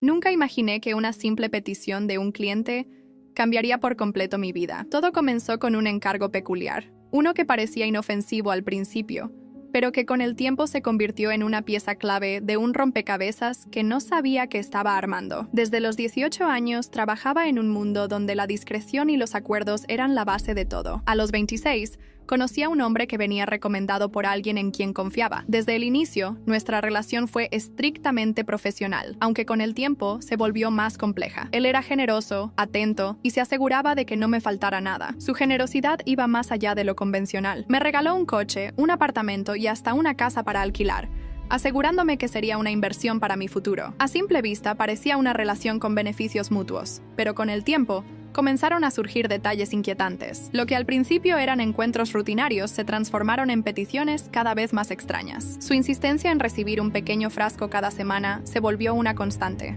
Nunca imaginé que una simple petición de un cliente cambiaría por completo mi vida. Todo comenzó con un encargo peculiar, uno que parecía inofensivo al principio, pero que con el tiempo se convirtió en una pieza clave de un rompecabezas que no sabía que estaba armando. Desde los 18 años trabajaba en un mundo donde la discreción y los acuerdos eran la base de todo. A los 26, conocí a un hombre que venía recomendado por alguien en quien confiaba. Desde el inicio, nuestra relación fue estrictamente profesional, aunque con el tiempo se volvió más compleja. Él era generoso, atento y se aseguraba de que no me faltara nada. Su generosidad iba más allá de lo convencional. Me regaló un coche, un apartamento y hasta una casa para alquilar, asegurándome que sería una inversión para mi futuro. A simple vista parecía una relación con beneficios mutuos, pero con el tiempo comenzaron a surgir detalles inquietantes. Lo que al principio eran encuentros rutinarios se transformaron en peticiones cada vez más extrañas. Su insistencia en recibir un pequeño frasco cada semana se volvió una constante.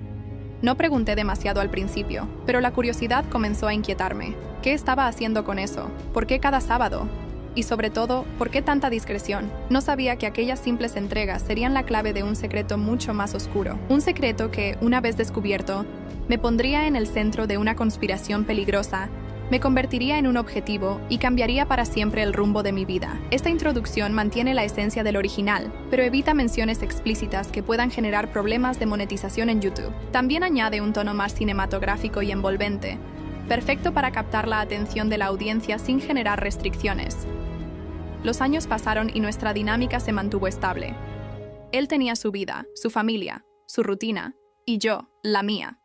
No pregunté demasiado al principio, pero la curiosidad comenzó a inquietarme. ¿Qué estaba haciendo con eso? ¿Por qué cada sábado? Y sobre todo, ¿por qué tanta discreción? No sabía que aquellas simples entregas serían la clave de un secreto mucho más oscuro. Un secreto que, una vez descubierto, me pondría en el centro de una conspiración peligrosa, me convertiría en un objetivo y cambiaría para siempre el rumbo de mi vida. Esta introducción mantiene la esencia del original, pero evita menciones explícitas que puedan generar problemas de monetización en YouTube. También añade un tono más cinematográfico y envolvente, perfecto para captar la atención de la audiencia sin generar restricciones. Los años pasaron y nuestra dinámica se mantuvo estable. Él tenía su vida, su familia, su rutina, y yo, la mía.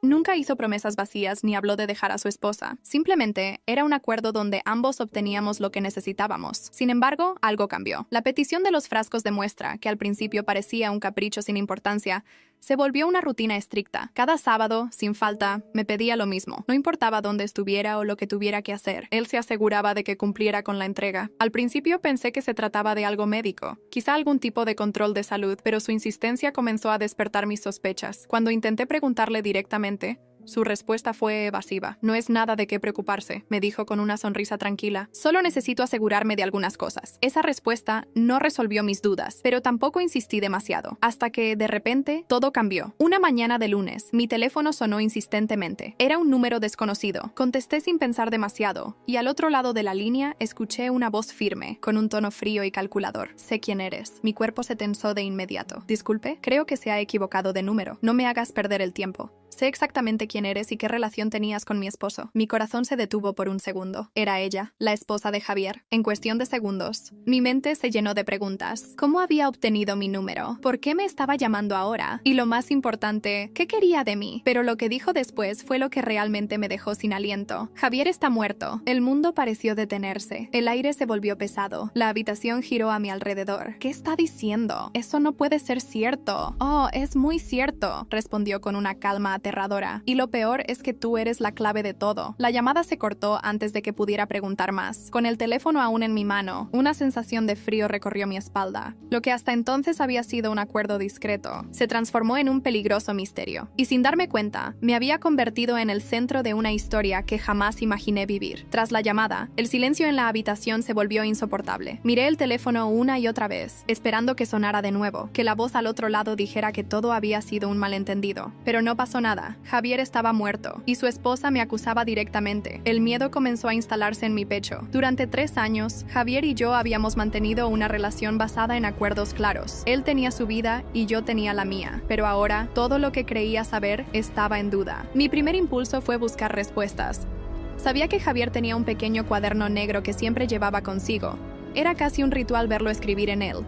Nunca hizo promesas vacías ni habló de dejar a su esposa. Simplemente era un acuerdo donde ambos obteníamos lo que necesitábamos. Sin embargo, algo cambió. La petición de los frascos demuestra que al principio parecía un capricho sin importancia, se volvió una rutina estricta. Cada sábado, sin falta, me pedía lo mismo. No importaba dónde estuviera o lo que tuviera que hacer. Él se aseguraba de que cumpliera con la entrega. Al principio pensé que se trataba de algo médico, quizá algún tipo de control de salud, pero su insistencia comenzó a despertar mis sospechas. Cuando intenté preguntarle directamente, su respuesta fue evasiva. No es nada de qué preocuparse, me dijo con una sonrisa tranquila. Solo necesito asegurarme de algunas cosas. Esa respuesta no resolvió mis dudas, pero tampoco insistí demasiado. Hasta que, de repente, todo cambió. Una mañana de lunes, mi teléfono sonó insistentemente. Era un número desconocido. Contesté sin pensar demasiado, y al otro lado de la línea escuché una voz firme, con un tono frío y calculador. Sé quién eres. Mi cuerpo se tensó de inmediato. Disculpe, creo que se ha equivocado de número. No me hagas perder el tiempo. Sé exactamente quién eres y qué relación tenías con mi esposo. Mi corazón se detuvo por un segundo. Era ella, la esposa de Javier. En cuestión de segundos, mi mente se llenó de preguntas. ¿Cómo había obtenido mi número? ¿Por qué me estaba llamando ahora? Y lo más importante, ¿qué quería de mí? Pero lo que dijo después fue lo que realmente me dejó sin aliento. Javier está muerto. El mundo pareció detenerse. El aire se volvió pesado. La habitación giró a mi alrededor. ¿Qué está diciendo? Eso no puede ser cierto. Oh, es muy cierto, respondió con una calma aterradora. Y lo peor es que tú eres la clave de todo. La llamada se cortó antes de que pudiera preguntar más. Con el teléfono aún en mi mano, una sensación de frío recorrió mi espalda. Lo que hasta entonces había sido un acuerdo discreto, se transformó en un peligroso misterio. Y sin darme cuenta, me había convertido en el centro de una historia que jamás imaginé vivir. Tras la llamada, el silencio en la habitación se volvió insoportable. Miré el teléfono una y otra vez, esperando que sonara de nuevo, que la voz al otro lado dijera que todo había sido un malentendido. Pero no pasó nada. Javier estaba muerto, y su esposa me acusaba directamente. El miedo comenzó a instalarse en mi pecho. Durante 3 años, Javier y yo habíamos mantenido una relación basada en acuerdos claros. Él tenía su vida y yo tenía la mía. Pero ahora, todo lo que creía saber estaba en duda. Mi primer impulso fue buscar respuestas. Sabía que Javier tenía un pequeño cuaderno negro que siempre llevaba consigo. Era casi un ritual verlo escribir en él,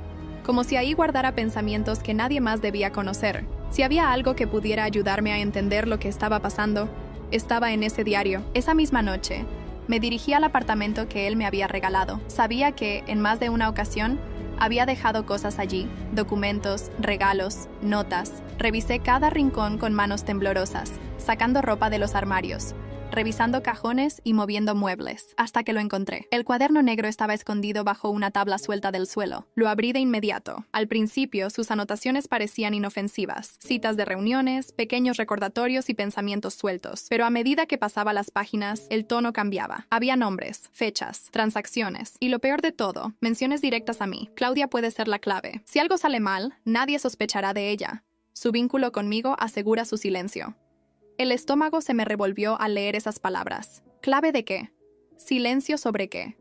como si ahí guardara pensamientos que nadie más debía conocer. Si había algo que pudiera ayudarme a entender lo que estaba pasando, estaba en ese diario. Esa misma noche, me dirigí al apartamento que él me había regalado. Sabía que, en más de una ocasión, había dejado cosas allí, documentos, regalos, notas. Revisé cada rincón con manos temblorosas, sacando ropa de los armarios, revisando cajones y moviendo muebles, hasta que lo encontré. El cuaderno negro estaba escondido bajo una tabla suelta del suelo. Lo abrí de inmediato. Al principio, sus anotaciones parecían inofensivas. Citas de reuniones, pequeños recordatorios y pensamientos sueltos. Pero a medida que pasaba las páginas, el tono cambiaba. Había nombres, fechas, transacciones. Y lo peor de todo, menciones directas a mí. Claudia puede ser la clave. Si algo sale mal, nadie sospechará de ella. Su vínculo conmigo asegura su silencio. El estómago se me revolvió al leer esas palabras. ¿Clave de qué? ¿Silencio sobre qué?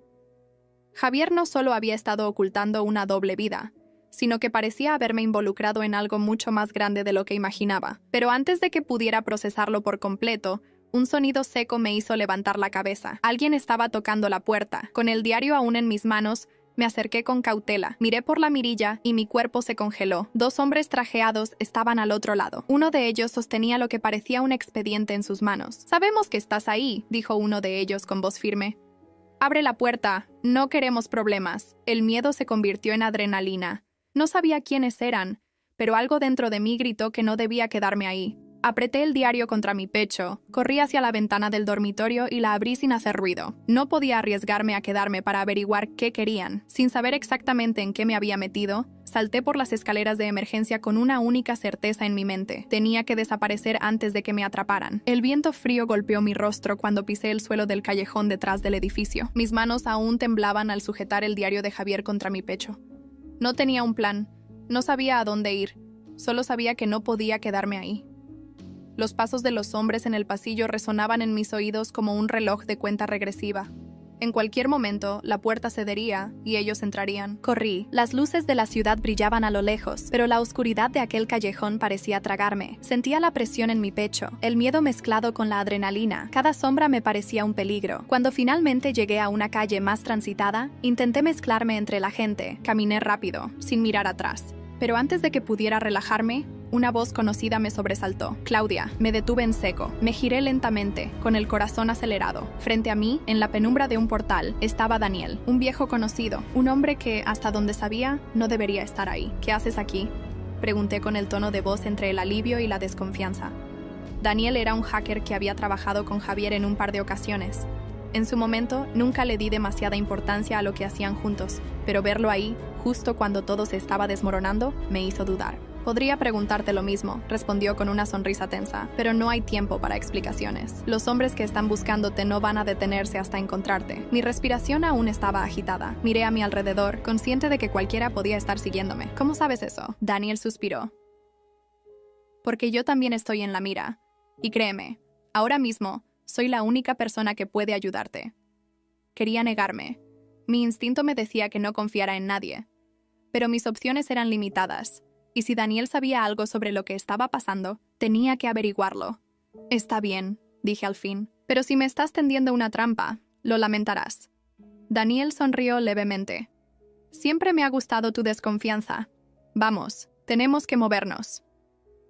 Javier no solo había estado ocultando una doble vida, sino que parecía haberme involucrado en algo mucho más grande de lo que imaginaba. Pero antes de que pudiera procesarlo por completo, un sonido seco me hizo levantar la cabeza. Alguien estaba tocando la puerta. Con el diario aún en mis manos, me acerqué con cautela. Miré por la mirilla y mi cuerpo se congeló. 2 hombres trajeados estaban al otro lado. Uno de ellos sostenía lo que parecía un expediente en sus manos. «Sabemos que estás ahí», dijo uno de ellos con voz firme. «Abre la puerta. No queremos problemas». El miedo se convirtió en adrenalina. No sabía quiénes eran, pero algo dentro de mí gritó que no debía quedarme ahí. Apreté el diario contra mi pecho, corrí hacia la ventana del dormitorio y la abrí sin hacer ruido. No podía arriesgarme a quedarme para averiguar qué querían. Sin saber exactamente en qué me había metido, salté por las escaleras de emergencia con una única certeza en mi mente. Tenía que desaparecer antes de que me atraparan. El viento frío golpeó mi rostro cuando pisé el suelo del callejón detrás del edificio. Mis manos aún temblaban al sujetar el diario de Javier contra mi pecho. No tenía un plan, no sabía a dónde ir, solo sabía que no podía quedarme ahí. Los pasos de los hombres en el pasillo resonaban en mis oídos como un reloj de cuenta regresiva. En cualquier momento, la puerta cedería y ellos entrarían. Corrí. Las luces de la ciudad brillaban a lo lejos, pero la oscuridad de aquel callejón parecía tragarme. Sentía la presión en mi pecho, el miedo mezclado con la adrenalina. Cada sombra me parecía un peligro. Cuando finalmente llegué a una calle más transitada, intenté mezclarme entre la gente. Caminé rápido, sin mirar atrás. Pero antes de que pudiera relajarme, una voz conocida me sobresaltó. «Claudia». Me detuve en seco. Me giré lentamente, con el corazón acelerado. Frente a mí, en la penumbra de un portal, estaba Daniel, un viejo conocido, un hombre que, hasta donde sabía, no debería estar ahí. «¿Qué haces aquí?», pregunté con el tono de voz entre el alivio y la desconfianza. Daniel era un hacker que había trabajado con Javier en un par de ocasiones. En su momento, nunca le di demasiada importancia a lo que hacían juntos, pero verlo ahí, justo cuando todo se estaba desmoronando, me hizo dudar. «Podría preguntarte lo mismo», respondió con una sonrisa tensa, «pero no hay tiempo para explicaciones. Los hombres que están buscándote no van a detenerse hasta encontrarte». Mi respiración aún estaba agitada. Miré a mi alrededor, consciente de que cualquiera podía estar siguiéndome. «¿Cómo sabes eso?», Daniel suspiró. «Porque yo también estoy en la mira. Y créeme, ahora mismo, soy la única persona que puede ayudarte». Quería negarme. Mi instinto me decía que no confiara en nadie. Pero mis opciones eran limitadas. Y si Daniel sabía algo sobre lo que estaba pasando, tenía que averiguarlo. «Está bien», dije al fin, «pero si me estás tendiendo una trampa, lo lamentarás». Daniel sonrió levemente. «Siempre me ha gustado tu desconfianza. Vamos, tenemos que movernos».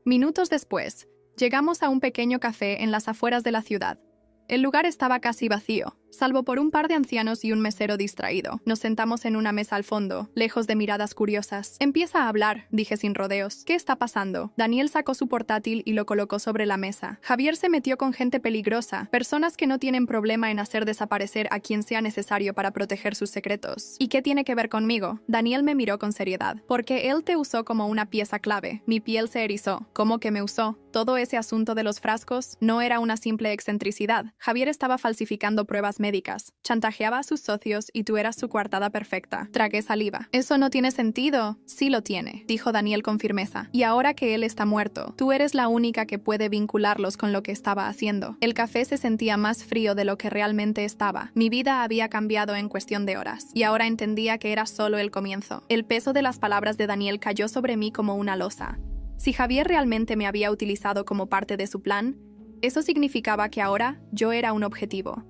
Minutos después, llegamos a un pequeño café en las afueras de la ciudad. El lugar estaba casi vacío, salvo por un par de ancianos y un mesero distraído. Nos sentamos en una mesa al fondo, lejos de miradas curiosas. «Empieza a hablar», dije sin rodeos. «¿Qué está pasando?». Daniel sacó su portátil y lo colocó sobre la mesa. «Javier se metió con gente peligrosa, personas que no tienen problema en hacer desaparecer a quien sea necesario para proteger sus secretos». «¿Y qué tiene que ver conmigo?». Daniel me miró con seriedad. «Porque él te usó como una pieza clave». Mi piel se erizó. «¿Cómo que me usó?». Todo ese asunto de los frascos no era una simple excentricidad. Javier estaba falsificando pruebas médicas, chantajeaba a sus socios y tú eras su coartada perfecta. Tragué saliva. «Eso no tiene sentido». «Sí lo tiene», dijo Daniel con firmeza. «Y ahora que él está muerto, tú eres la única que puede vincularlos con lo que estaba haciendo». El café se sentía más frío de lo que realmente estaba. Mi vida había cambiado en cuestión de horas, y ahora entendía que era solo el comienzo. El peso de las palabras de Daniel cayó sobre mí como una losa. Si Javier realmente me había utilizado como parte de su plan, eso significaba que ahora yo era un objetivo.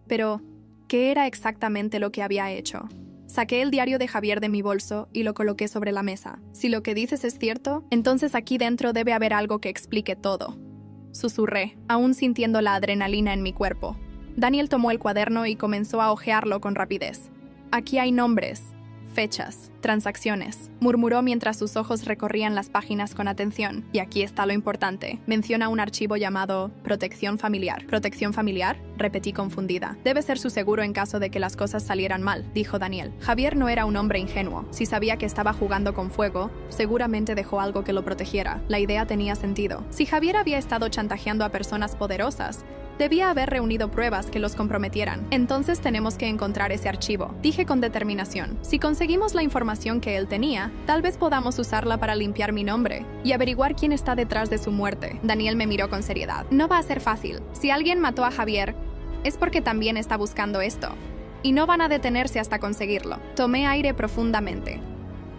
Pero, ¿qué era exactamente lo que había hecho? Saqué el diario de Javier de mi bolso y lo coloqué sobre la mesa. «Si lo que dices es cierto, entonces aquí dentro debe haber algo que explique todo», susurré, aún sintiendo la adrenalina en mi cuerpo. Daniel tomó el cuaderno y comenzó a hojearlo con rapidez. «Aquí hay nombres, fechas, transacciones», murmuró mientras sus ojos recorrían las páginas con atención. «Y aquí está lo importante. Menciona un archivo llamado Protección Familiar». «¿Protección familiar?», repetí confundida. «Debe ser su seguro en caso de que las cosas salieran mal», dijo Daniel. Javier no era un hombre ingenuo. Si sabía que estaba jugando con fuego, seguramente dejó algo que lo protegiera. La idea tenía sentido. Si Javier había estado chantajeando a personas poderosas, Debía haber reunido pruebas que los comprometieran. Entonces tenemos que encontrar ese archivo, dije con determinación. Si conseguimos la información que él tenía, tal vez podamos usarla para limpiar mi nombre y averiguar quién está detrás de su muerte. Daniel me miró con seriedad. No va a ser fácil. Si alguien mató a Javier, es porque también está buscando esto. Y no van a detenerse hasta conseguirlo. Tomé aire profundamente.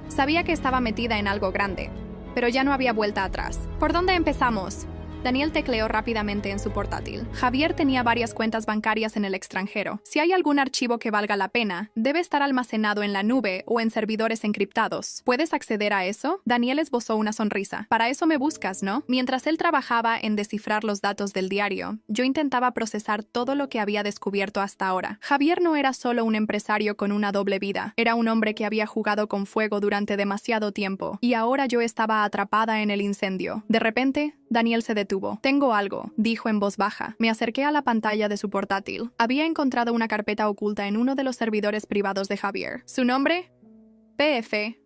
Sabía que estaba metida en algo grande, pero ya no había vuelta atrás. ¿Por dónde empezamos? Daniel tecleó rápidamente en su portátil. Javier tenía varias cuentas bancarias en el extranjero. Si hay algún archivo que valga la pena, debe estar almacenado en la nube o en servidores encriptados. ¿Puedes acceder a eso? Daniel esbozó una sonrisa. Para eso me buscas, ¿no? Mientras él trabajaba en descifrar los datos del diario, yo intentaba procesar todo lo que había descubierto hasta ahora. Javier no era solo un empresario con una doble vida. Era un hombre que había jugado con fuego durante demasiado tiempo. Y ahora yo estaba atrapada en el incendio. De repente, Daniel se detuvo. Tengo algo, dijo en voz baja. Me acerqué a la pantalla de su portátil. Había encontrado una carpeta oculta en uno de los servidores privados de Javier. ¿Su nombre? PF.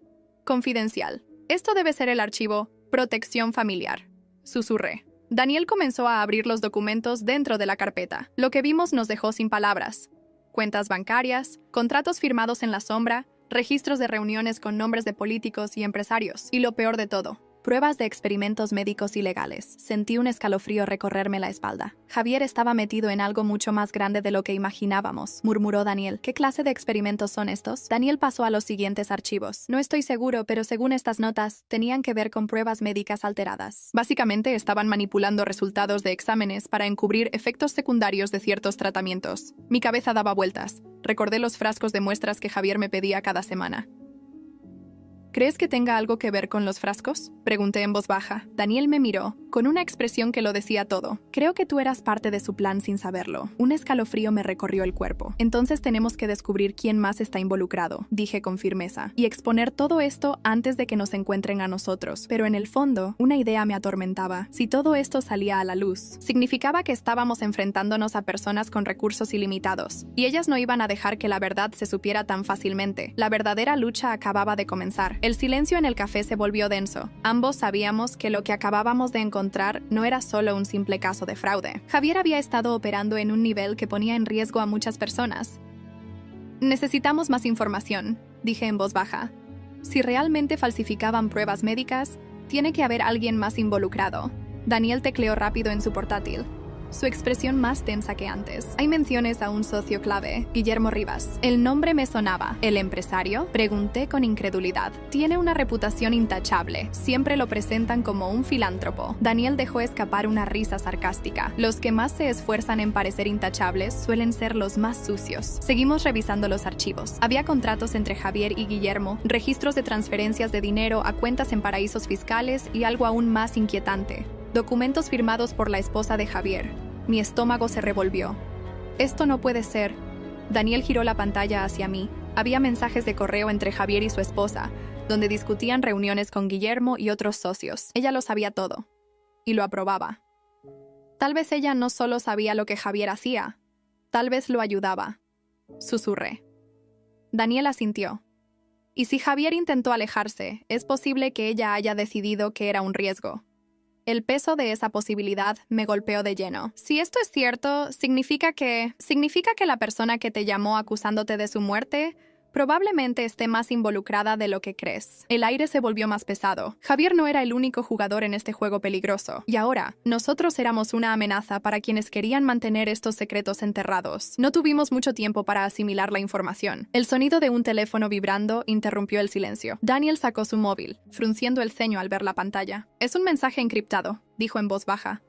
Confidencial. Esto debe ser el archivo Protección Familiar. Susurré. Daniel comenzó a abrir los documentos dentro de la carpeta. Lo que vimos nos dejó sin palabras. Cuentas bancarias, contratos firmados en la sombra, registros de reuniones con nombres de políticos y empresarios. Y lo peor de todo, pruebas de experimentos médicos ilegales. Sentí un escalofrío recorrerme la espalda. Javier estaba metido en algo mucho más grande de lo que imaginábamos, murmuró Daniel. ¿Qué clase de experimentos son estos? Daniel pasó a los siguientes archivos. No estoy seguro, pero según estas notas, tenían que ver con pruebas médicas alteradas. Básicamente, estaban manipulando resultados de exámenes para encubrir efectos secundarios de ciertos tratamientos. Mi cabeza daba vueltas. Recordé los frascos de muestras que Javier me pedía cada semana. ¿Crees que tenga algo que ver con los frascos? Pregunté en voz baja. Daniel me miró, con una expresión que lo decía todo. Creo que tú eras parte de su plan sin saberlo. Un escalofrío me recorrió el cuerpo. Entonces tenemos que descubrir quién más está involucrado, dije con firmeza, y exponer todo esto antes de que nos encuentren a nosotros. Pero en el fondo, una idea me atormentaba. Si todo esto salía a la luz, significaba que estábamos enfrentándonos a personas con recursos ilimitados, y ellas no iban a dejar que la verdad se supiera tan fácilmente. La verdadera lucha acababa de comenzar. El silencio en el café se volvió denso. Ambos sabíamos que lo que acabábamos de encontrar no era solo un simple caso de fraude. Javier había estado operando en un nivel que ponía en riesgo a muchas personas. Necesitamos más información, dije en voz baja. Si realmente falsificaban pruebas médicas, tiene que haber alguien más involucrado. Daniel tecleó rápido en su portátil. Su expresión más tensa que antes. Hay menciones a un socio clave, Guillermo Rivas. El nombre me sonaba. ¿El empresario? Pregunté con incredulidad. Tiene una reputación intachable. Siempre lo presentan como un filántropo. Daniel dejó escapar una risa sarcástica. Los que más se esfuerzan en parecer intachables suelen ser los más sucios. Seguimos revisando los archivos. Había contratos entre Javier y Guillermo, registros de transferencias de dinero a cuentas en paraísos fiscales y algo aún más inquietante. Documentos firmados por la esposa de Javier. Mi estómago se revolvió. Esto no puede ser. Daniel giró la pantalla hacia mí. Había mensajes de correo entre Javier y su esposa, donde discutían reuniones con Guillermo y otros socios. Ella lo sabía todo. Y lo aprobaba. Tal vez ella no solo sabía lo que Javier hacía, tal vez lo ayudaba. Susurré. Daniel asintió. Y si Javier intentó alejarse, es posible que ella haya decidido que era un riesgo. El peso de esa posibilidad me golpeó de lleno. Si esto es cierto, significa que la persona que te llamó acusándote de su muerte probablemente esté más involucrada de lo que crees. El aire se volvió más pesado. Javier no era el único jugador en este juego peligroso. Y ahora, nosotros éramos una amenaza para quienes querían mantener estos secretos enterrados. No tuvimos mucho tiempo para asimilar la información. El sonido de un teléfono vibrando interrumpió el silencio. Daniel sacó su móvil, frunciendo el ceño al ver la pantalla. Es un mensaje encriptado, dijo en voz baja,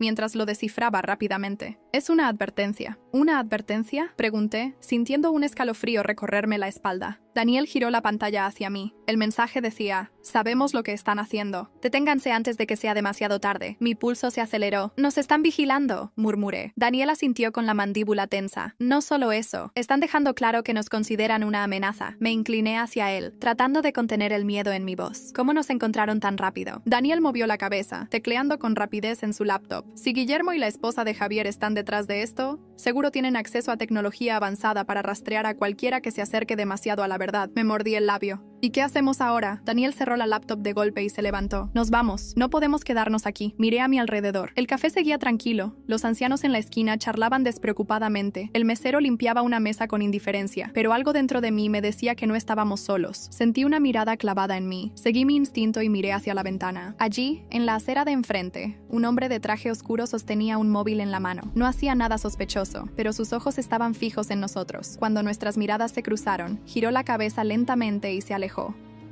mientras lo descifraba rápidamente. Es una advertencia. ¿Una advertencia?, pregunté, sintiendo un escalofrío recorrerme la espalda. Daniel giró la pantalla hacia mí. El mensaje decía: sabemos lo que están haciendo. Deténganse antes de que sea demasiado tarde. Mi pulso se aceleró. Nos están vigilando, murmuré. Daniel asintió con la mandíbula tensa. No solo eso, están dejando claro que nos consideran una amenaza. Me incliné hacia él, tratando de contener el miedo en mi voz. ¿Cómo nos encontraron tan rápido? Daniel movió la cabeza, tecleando con rapidez en su laptop. Si Guillermo y la esposa de Javier están detrás de esto, seguro tienen acceso a tecnología avanzada para rastrear a cualquiera que se acerque demasiado a la verdad. Me mordí el labio. ¿Y qué hacemos ahora? Daniel cerró la laptop de golpe y se levantó. Nos vamos. No podemos quedarnos aquí. Miré a mi alrededor. El café seguía tranquilo. Los ancianos en la esquina charlaban despreocupadamente. El mesero limpiaba una mesa con indiferencia. Pero algo dentro de mí me decía que no estábamos solos. Sentí una mirada clavada en mí. Seguí mi instinto y miré hacia la ventana. Allí, en la acera de enfrente, un hombre de traje oscuro sostenía un móvil en la mano. No hacía nada sospechoso, pero sus ojos estaban fijos en nosotros. Cuando nuestras miradas se cruzaron, giró la cabeza lentamente y se alejó.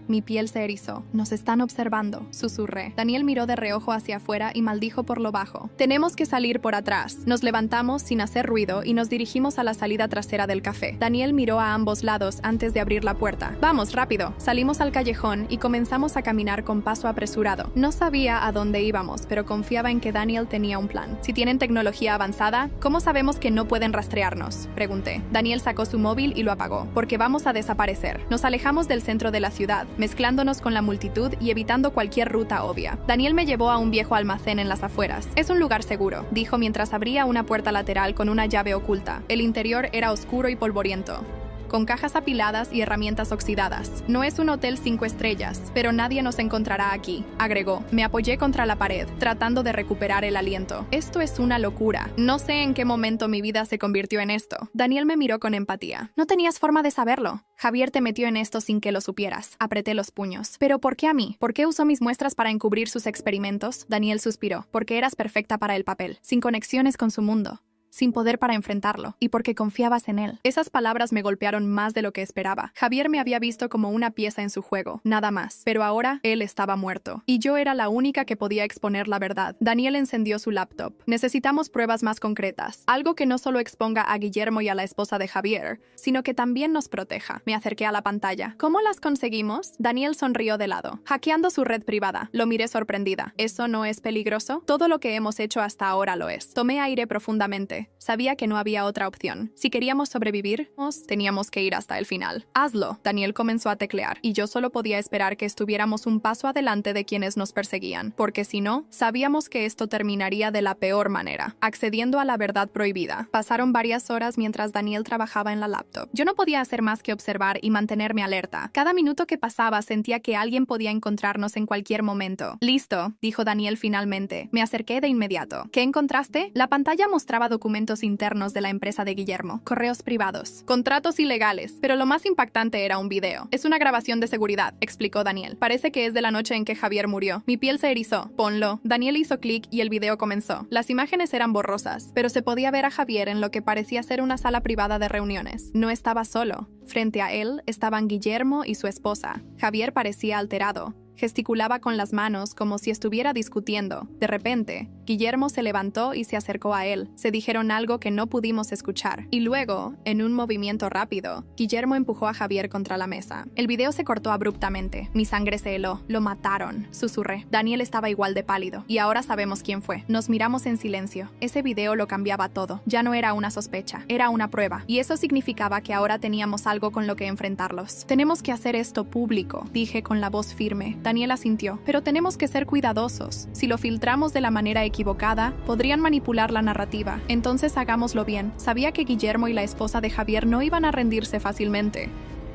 Mi piel se erizó. Nos están observando, susurré. Daniel miró de reojo hacia afuera y maldijo por lo bajo. Tenemos que salir por atrás. Nos levantamos sin hacer ruido y nos dirigimos a la salida trasera del café. Daniel miró a ambos lados antes de abrir la puerta. Vamos, rápido. Salimos al callejón y comenzamos a caminar con paso apresurado. No sabía a dónde íbamos, pero confiaba en que Daniel tenía un plan. Si tienen tecnología avanzada, ¿cómo sabemos que no pueden rastrearnos?, pregunté. Daniel sacó su móvil y lo apagó. Porque vamos a desaparecer. Nos alejamos del centro de la ciudad, mezclándonos con la multitud y evitando cualquier ruta obvia. Daniel me llevó a un viejo almacén en las afueras. Es un lugar seguro, dijo mientras abría una puerta lateral con una llave oculta. El interior era oscuro y polvoriento, con cajas apiladas y herramientas oxidadas. No es un hotel 5 estrellas, pero nadie nos encontrará aquí, agregó. Me apoyé contra la pared, tratando de recuperar el aliento. Esto es una locura. No sé en qué momento mi vida se convirtió en esto. Daniel me miró con empatía. No tenías forma de saberlo. Javier te metió en esto sin que lo supieras. Apreté los puños. ¿Pero por qué a mí? ¿Por qué usó mis muestras para encubrir sus experimentos? Daniel suspiró. Porque eras perfecta para el papel, sin conexiones con su mundo, sin poder para enfrentarlo, y porque confiabas en él. Esas palabras me golpearon más de lo que esperaba. Javier me había visto como una pieza en su juego, nada más. Pero ahora, él estaba muerto. Y yo era la única que podía exponer la verdad. Daniel encendió su laptop. Necesitamos pruebas más concretas. Algo que no solo exponga a Guillermo y a la esposa de Javier, sino que también nos proteja. Me acerqué a la pantalla. ¿Cómo las conseguimos? Daniel sonrió de lado. Hackeando su red privada. Lo miré sorprendida. ¿Eso no es peligroso? Todo lo que hemos hecho hasta ahora lo es. Tomé aire profundamente. Sabía que no había otra opción. Si queríamos sobrevivir, teníamos que ir hasta el final. Hazlo. Daniel comenzó a teclear, y yo solo podía esperar que estuviéramos un paso adelante de quienes nos perseguían, porque si no, sabíamos que esto terminaría de la peor manera, accediendo a la verdad prohibida. Pasaron varias horas mientras Daniel trabajaba en la laptop. Yo no podía hacer más que observar y mantenerme alerta. Cada minuto que pasaba sentía que alguien podía encontrarnos en cualquier momento. Listo, dijo Daniel finalmente. Me acerqué de inmediato. ¿Qué encontraste? La pantalla mostraba documentos internos de la empresa de Guillermo, correos privados, contratos ilegales, pero lo más impactante era un video. Es una grabación de seguridad, explicó Daniel. Parece que es de la noche en que Javier murió. Mi piel se erizó. Ponlo. Daniel hizo clic y el video comenzó. Las imágenes eran borrosas, pero se podía ver a Javier en lo que parecía ser una sala privada de reuniones. No estaba solo. Frente a él estaban Guillermo y su esposa. Javier parecía alterado. Gesticulaba con las manos como si estuviera discutiendo. De repente, Guillermo se levantó y se acercó a él. Se dijeron algo que no pudimos escuchar. Y luego, en un movimiento rápido, Guillermo empujó a Javier contra la mesa. El video se cortó abruptamente. Mi sangre se heló. Lo mataron, susurré. Daniel estaba igual de pálido. Y ahora sabemos quién fue. Nos miramos en silencio. Ese video lo cambiaba todo. Ya no era una sospecha, era una prueba. Y eso significaba que ahora teníamos algo con lo que enfrentarlos. Tenemos que hacer esto público, dije con la voz firme. Daniel asintió. Pero tenemos que ser cuidadosos. Si lo filtramos de la manera equivocada, podrían manipular la narrativa. Entonces hagámoslo bien. Sabía que Guillermo y la esposa de Javier no iban a rendirse fácilmente.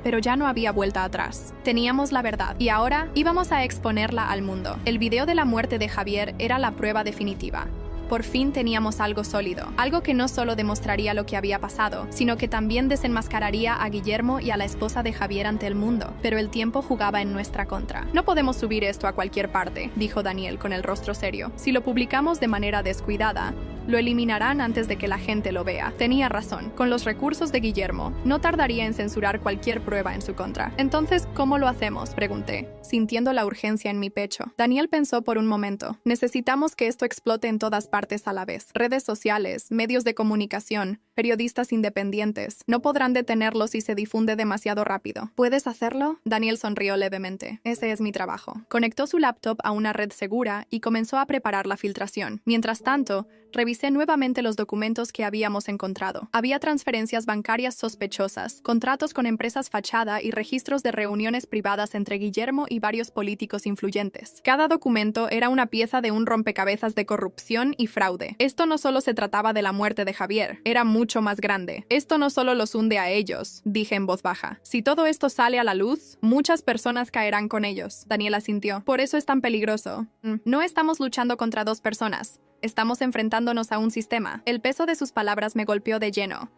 Pero ya no había vuelta atrás. Teníamos la verdad, y ahora íbamos a exponerla al mundo. El video de la muerte de Javier era la prueba definitiva. Por fin teníamos algo sólido, algo que no solo demostraría lo que había pasado, sino que también desenmascararía a Guillermo y a la esposa de Javier ante el mundo. Pero el tiempo jugaba en nuestra contra. No podemos subir esto a cualquier parte, dijo Daniel con el rostro serio. Si lo publicamos de manera descuidada, lo eliminarán antes de que la gente lo vea. Tenía razón. Con los recursos de Guillermo, no tardaría en censurar cualquier prueba en su contra. Entonces, ¿cómo lo hacemos?, pregunté, sintiendo la urgencia en mi pecho. Daniel pensó por un momento. Necesitamos que esto explote en todas partes a la vez. Redes sociales, medios de comunicación, periodistas independientes. No podrán detenerlo si se difunde demasiado rápido. ¿Puedes hacerlo? Daniel sonrió levemente. Ese es mi trabajo. Conectó su laptop a una red segura y comenzó a preparar la filtración. Mientras tanto, revisé nuevamente los documentos que habíamos encontrado. Había transferencias bancarias sospechosas, contratos con empresas fachada y registros de reuniones privadas entre Guillermo y varios políticos influyentes. Cada documento era una pieza de un rompecabezas de corrupción y fraude. Esto no solo se trataba de la muerte de Javier, era mucho mucho más grande. Esto no solo los hunde a ellos, dije en voz baja. Si todo esto sale a la luz, muchas personas caerán con ellos. Daniel asintió. Por eso es tan peligroso. No estamos luchando contra dos personas. Estamos enfrentándonos a un sistema. El peso de sus palabras me golpeó de lleno.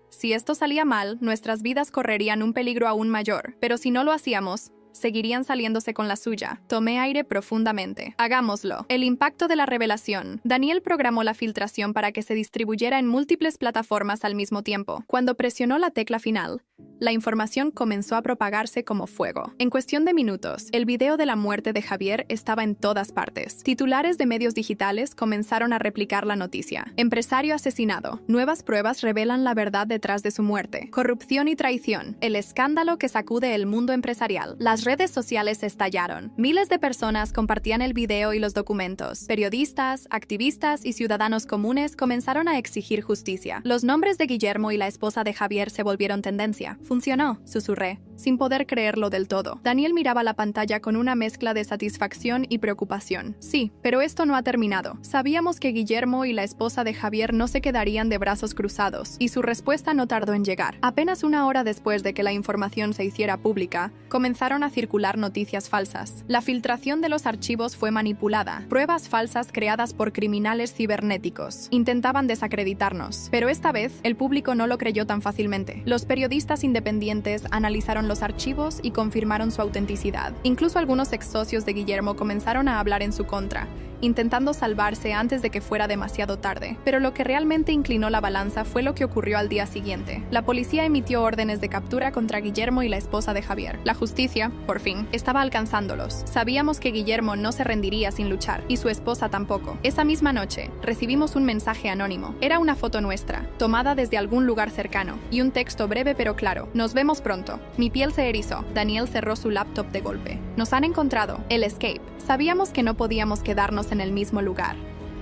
Si esto salía mal, nuestras vidas correrían un peligro aún mayor. Pero si no lo hacíamos, seguirían saliéndose con la suya. Tomé aire profundamente. Hagámoslo. El impacto de la revelación. Daniel programó la filtración para que se distribuyera en múltiples plataformas al mismo tiempo. Cuando presionó la tecla final, la información comenzó a propagarse como fuego. En cuestión de minutos, el video de la muerte de Javier estaba en todas partes. Titulares de medios digitales comenzaron a replicar la noticia. Empresario asesinado. Nuevas pruebas revelan la verdad detrás de su muerte. Corrupción y traición. El escándalo que sacude el mundo empresarial. Las redes sociales estallaron. Miles de personas compartían el video y los documentos. Periodistas, activistas y ciudadanos comunes comenzaron a exigir justicia. Los nombres de Guillermo y la esposa de Javier se volvieron tendencia. Funcionó, susurré, sin poder creerlo del todo. Daniel miraba la pantalla con una mezcla de satisfacción y preocupación. Sí, pero esto no ha terminado. Sabíamos que Guillermo y la esposa de Javier no se quedarían de brazos cruzados, y su respuesta no tardó en llegar. Apenas una hora después de que la información se hiciera pública, comenzaron a circular noticias falsas. La filtración de los archivos fue manipulada. Pruebas falsas creadas por criminales cibernéticos. Intentaban desacreditarnos. Pero esta vez, el público no lo creyó tan fácilmente. Los periodistas independientes analizaron los archivos y confirmaron su autenticidad. Incluso algunos ex socios de Guillermo comenzaron a hablar en su contra, intentando salvarse antes de que fuera demasiado tarde. Pero lo que realmente inclinó la balanza fue lo que ocurrió al día siguiente. La policía emitió órdenes de captura contra Guillermo y la esposa de Javier. La justicia, por fin, estaba alcanzándolos. Sabíamos que Guillermo no se rendiría sin luchar, y su esposa tampoco. Esa misma noche, recibimos un mensaje anónimo. Era una foto nuestra, tomada desde algún lugar cercano, y un texto breve pero claro. Nos vemos pronto. Mi piel se erizó. Daniel cerró su laptop de golpe. Nos han encontrado. El escape. Sabíamos que no podíamos quedarnos en el mismo lugar.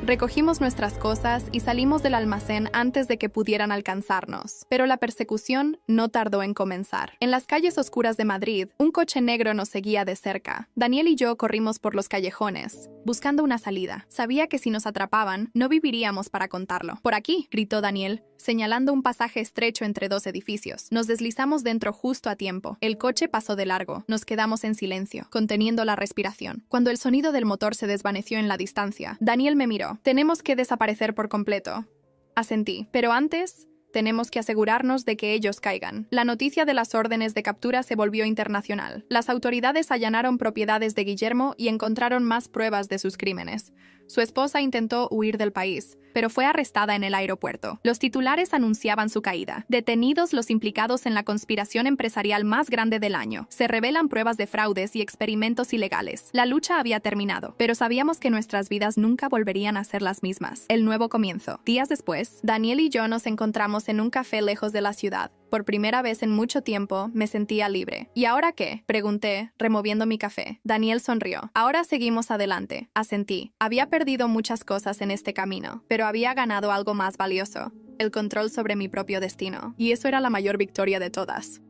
Recogimos nuestras cosas y salimos del almacén antes de que pudieran alcanzarnos. Pero la persecución no tardó en comenzar. En las calles oscuras de Madrid, un coche negro nos seguía de cerca. Daniel y yo corrimos por los callejones, buscando una salida. Sabía que si nos atrapaban, no viviríamos para contarlo. «Por aquí», gritó Daniel, señalando un pasaje estrecho entre dos edificios. Nos deslizamos dentro justo a tiempo. El coche pasó de largo. Nos quedamos en silencio, conteniendo la respiración. Cuando el sonido del motor se desvaneció en la distancia, Daniel me miró. «Tenemos que desaparecer por completo». Asentí. «Pero antes, tenemos que asegurarnos de que ellos caigan». La noticia de las órdenes de captura se volvió internacional. Las autoridades allanaron propiedades de Guillermo y encontraron más pruebas de sus crímenes. Su esposa intentó huir del país, pero fue arrestada en el aeropuerto. Los titulares anunciaban su caída. «Detenidos los implicados en la conspiración empresarial más grande del año. Se revelan pruebas de fraudes y experimentos ilegales». La lucha había terminado, pero sabíamos que nuestras vidas nunca volverían a ser las mismas. El nuevo comienzo. Días después, Daniel y yo nos encontramos en un café lejos de la ciudad. Por primera vez en mucho tiempo, me sentía libre. «¿Y ahora qué?», pregunté, removiendo mi café. Daniel sonrió. «Ahora seguimos adelante», asentí. Había perdido muchas cosas en este camino, pero había ganado algo más valioso: el control sobre mi propio destino. Y eso era la mayor victoria de todas.